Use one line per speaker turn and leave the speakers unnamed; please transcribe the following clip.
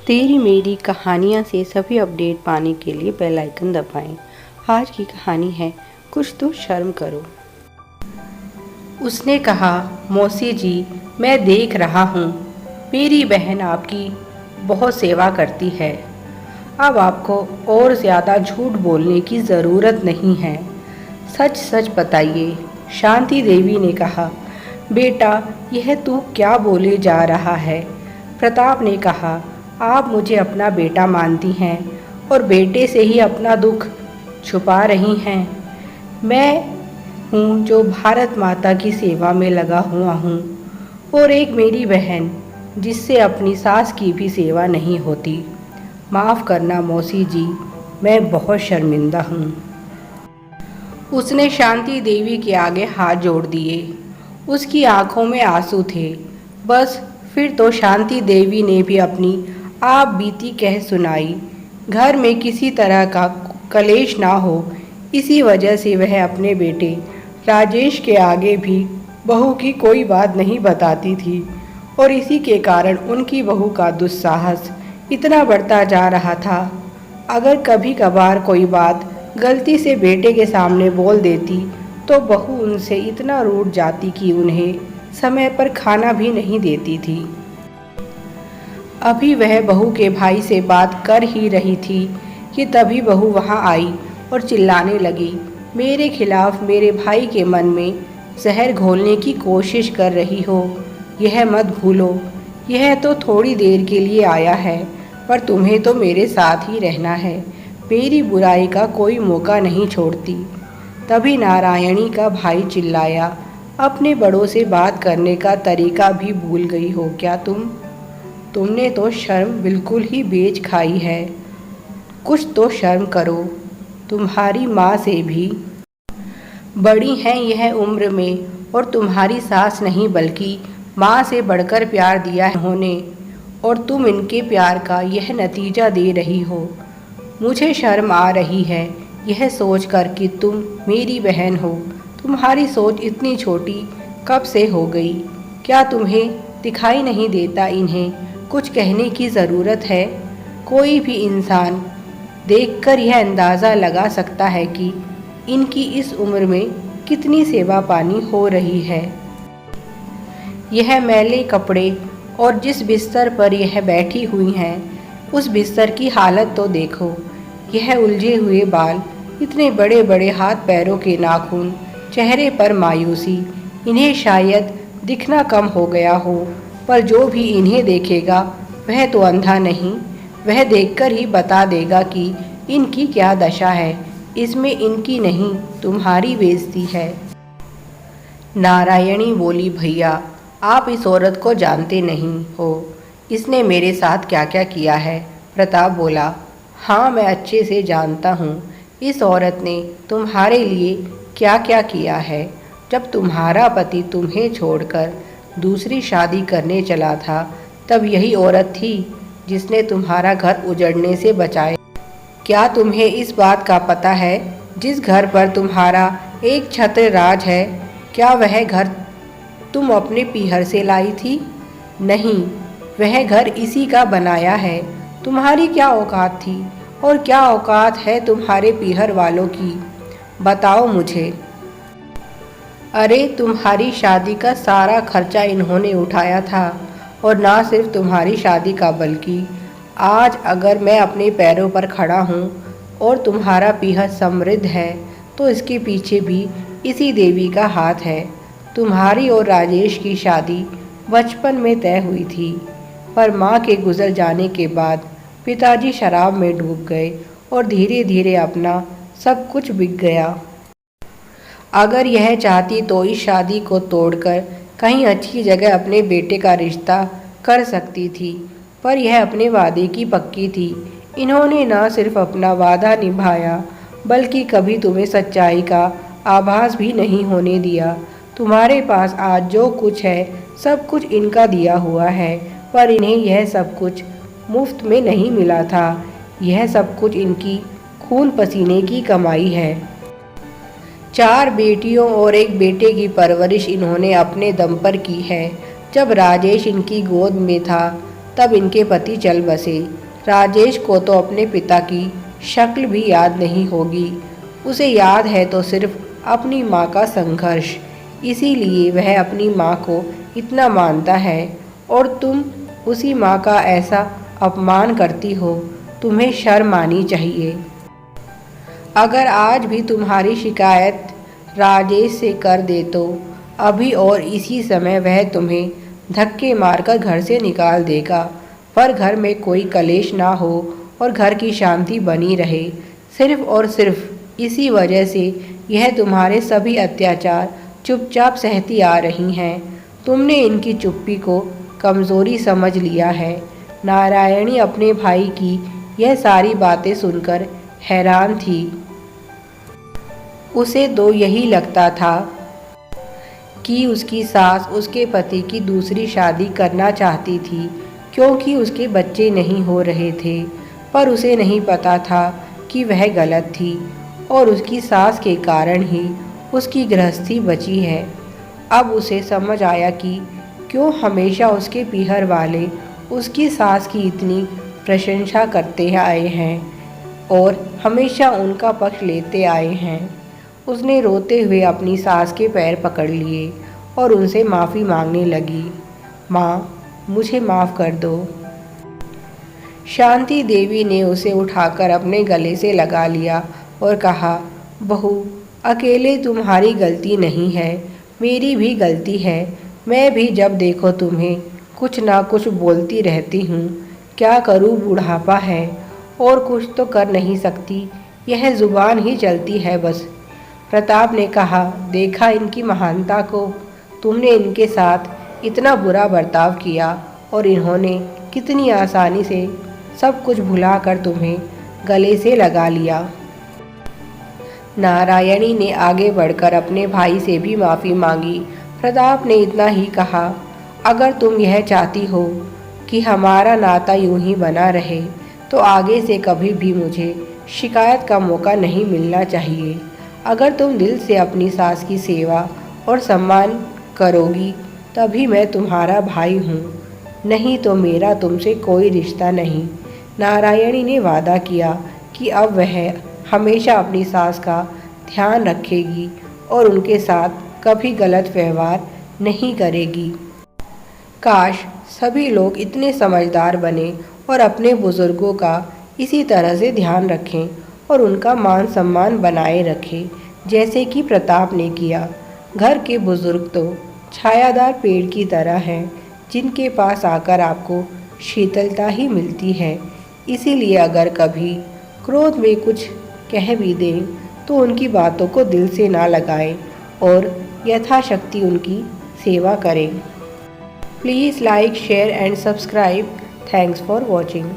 तेरी मेरी कहानियाँ से सभी अपडेट पाने के लिए बेल आइकन दबाएं। आज की कहानी है कुछ तो शर्म करो। उसने कहा, मौसी जी, मैं देख रहा हूँ मेरी बहन आपकी बहुत सेवा करती है। अब आपको और ज़्यादा झूठ बोलने की ज़रूरत नहीं है। सच सच बताइए। शांति देवी ने कहा, बेटा यह तू क्या बोले जा रहा है। प्रताप ने कहा, आप मुझे अपना बेटा मानती हैं और बेटे से ही अपना दुख छुपा रही हैं। मैं हूँ जो भारत माता की सेवा में लगा हुआ हूँ और एक मेरी बहन जिससे अपनी सास की भी सेवा नहीं होती। माफ़ करना मौसी जी, मैं बहुत शर्मिंदा हूँ। उसने शांति देवी के आगे हाथ जोड़ दिए। उसकी आंखों में आंसू थे। बस फिर तो शांति देवी ने भी अपनी आप बीती कह सुनाई। घर में किसी तरह का कलेश ना हो, इसी वजह से वह अपने बेटे राजेश के आगे भी बहू की कोई बात नहीं बताती थी और इसी के कारण उनकी बहू का दुस्साहस इतना बढ़ता जा रहा था। अगर कभी कभार कोई बात गलती से बेटे के सामने बोल देती तो बहू उनसे इतना रूठ जाती कि उन्हें समय पर खाना भी नहीं देती थी। अभी वह बहू के भाई से बात कर ही रही थी कि तभी बहू वहां आई और चिल्लाने लगी, मेरे खिलाफ मेरे भाई के मन में जहर घोलने की कोशिश कर रही हो। यह मत भूलो, यह तो थोड़ी देर के लिए आया है, पर तुम्हें तो मेरे साथ ही रहना है। मेरी बुराई का कोई मौका नहीं छोड़ती। तभी नारायणी का भाई चिल्लाया, अपने बड़ों से बात करने का तरीका भी भूल गई हो क्या तुमने तो शर्म बिल्कुल ही बेच खाई है। कुछ तो शर्म करो। तुम्हारी माँ से भी बड़ी हैं यह उम्र में और तुम्हारी सास नहीं बल्कि माँ से बढ़कर प्यार दिया है उन्होंने और तुम इनके प्यार का यह नतीजा दे रही हो। मुझे शर्म आ रही है यह सोचकर कि तुम मेरी बहन हो। तुम्हारी सोच इतनी छोटी कब से हो गई? क्या तुम्हें दिखाई नहीं देता इन्हें कुछ कहने की ज़रूरत है? कोई भी इंसान देखकर यह अंदाज़ा लगा सकता है कि इनकी इस उम्र में कितनी सेवा पानी हो रही है। यह मैले कपड़े और जिस बिस्तर पर यह बैठी हुई हैं उस बिस्तर की हालत तो देखो। यह उलझे हुए बाल, इतने बड़े बड़े हाथ पैरों के नाखून, चेहरे पर मायूसी। इन्हें शायद दिखना कम हो गया हो, पर जो भी इन्हें देखेगा वह तो अंधा नहीं, वह देखकर ही बता देगा कि इनकी क्या दशा है। इसमें इनकी नहीं तुम्हारी बेइज्जती है। नारायणी बोली, भैया आप इस औरत को जानते नहीं हो, इसने मेरे साथ क्या क्या किया है। प्रताप बोला, हाँ मैं अच्छे से जानता हूँ इस औरत ने तुम्हारे लिए क्या क्या किया है। जब तुम्हारा पति तुम्हें छोड़कर दूसरी शादी करने चला था तब यही औरत थी जिसने तुम्हारा घर उजड़ने से बचाया। क्या तुम्हें इस बात का पता है जिस घर पर तुम्हारा एक छत्र राज है, क्या वह घर तुम अपने पीहर से लाई थी? नहीं, वह घर इसी का बनाया है। तुम्हारी क्या औकात थी और क्या औकात है तुम्हारे पीहर वालों की? बताओ मुझे। अरे तुम्हारी शादी का सारा खर्चा इन्होंने उठाया था और ना सिर्फ तुम्हारी शादी का बल्कि आज अगर मैं अपने पैरों पर खड़ा हूँ और तुम्हारा पीहर समृद्ध है तो इसके पीछे भी इसी देवी का हाथ है। तुम्हारी और राजेश की शादी बचपन में तय हुई थी, पर माँ के गुजर जाने के बाद पिताजी शराब में डूब गए और धीरे धीरे अपना सब कुछ बिक गया। अगर यह चाहती तो इस शादी को तोड़कर कहीं अच्छी जगह अपने बेटे का रिश्ता कर सकती थी, पर यह अपने वादे की पक्की थी। इन्होंने न सिर्फ अपना वादा निभाया बल्कि कभी तुम्हें सच्चाई का आभास भी नहीं होने दिया। तुम्हारे पास आज जो कुछ है सब कुछ इनका दिया हुआ है, पर इन्हें यह सब कुछ मुफ्त में नहीं मिला था। यह सब कुछ इनकी खून पसीने की कमाई है। 4 बेटियों और एक बेटे की परवरिश इन्होंने अपने दम पर की है। जब राजेश इनकी गोद में था तब इनके पति चल बसे। राजेश को तो अपने पिता की शक्ल भी याद नहीं होगी। उसे याद है तो सिर्फ अपनी माँ का संघर्ष। इसीलिए वह अपनी माँ को इतना मानता है और तुम उसी माँ का ऐसा अपमान करती हो। तुम्हें शर्म आनी चाहिए। अगर आज भी तुम्हारी शिकायत राजेश से कर दे तो अभी और इसी समय वह तुम्हें धक्के मारकर घर से निकाल देगा। पर घर में कोई कलेश ना हो और घर की शांति बनी रहे। सिर्फ और सिर्फ इसी वजह से यह तुम्हारे सभी अत्याचार चुपचाप सहती आ रही हैं। तुमने इनकी चुप्पी को कमज़ोरी समझ लिया है। नारायणी अपने भाई की यह सारी बातें सुनकर हैरान थी। उसे तो यही लगता था कि उसकी सास उसके पति की दूसरी शादी करना चाहती थी क्योंकि उसके बच्चे नहीं हो रहे थे। पर उसे नहीं पता था कि वह गलत थी और उसकी सास के कारण ही उसकी गृहस्थी बची है। अब उसे समझ आया कि क्यों हमेशा उसके पीहर वाले उसकी सास की इतनी प्रशंसा करते आए हैं और हमेशा उनका पक्ष लेते आए हैं। उसने रोते हुए अपनी सास के पैर पकड़ लिए और उनसे माफ़ी मांगने लगी। माँ, मुझे माफ़ कर दो। शांति देवी ने उसे उठाकर अपने गले से लगा लिया और कहा, बहू, अकेले तुम्हारी गलती नहीं है, मेरी भी गलती है। मैं भी जब देखो तुम्हें कुछ ना कुछ बोलती रहती हूँ। क्या करूँ, बुढ़ापा है और कुछ तो कर नहीं सकती, यह ज़ुबान ही चलती है बस। प्रताप ने कहा, देखा इनकी महानता को। तुमने इनके साथ इतना बुरा बर्ताव किया और इन्होंने कितनी आसानी से सब कुछ भुलाकर तुम्हें गले से लगा लिया। नारायणी ने आगे बढ़कर अपने भाई से भी माफ़ी मांगी। प्रताप ने इतना ही कहा, अगर तुम यह चाहती हो कि हमारा नाता यूं ही बना रहे तो आगे से कभी भी मुझे शिकायत का मौका नहीं मिलना चाहिए। अगर तुम दिल से अपनी सास की सेवा और सम्मान करोगी तभी मैं तुम्हारा भाई हूँ, नहीं तो मेरा तुमसे कोई रिश्ता नहीं। नारायणी ने वादा किया कि अब वह हमेशा अपनी सास का ध्यान रखेगी और उनके साथ कभी गलत व्यवहार नहीं करेगी। काश सभी लोग इतने समझदार बने और अपने बुज़ुर्गों का इसी तरह से ध्यान रखें और उनका मान सम्मान बनाए रखें जैसे कि प्रताप ने किया। घर के बुज़ुर्ग तो छायादार पेड़ की तरह हैं जिनके पास आकर आपको शीतलता ही मिलती है। इसीलिए अगर कभी क्रोध में कुछ कह भी दें तो उनकी बातों को दिल से ना लगाएं और यथाशक्ति उनकी सेवा करें। Please like, share and subscribe. Thanks for watching.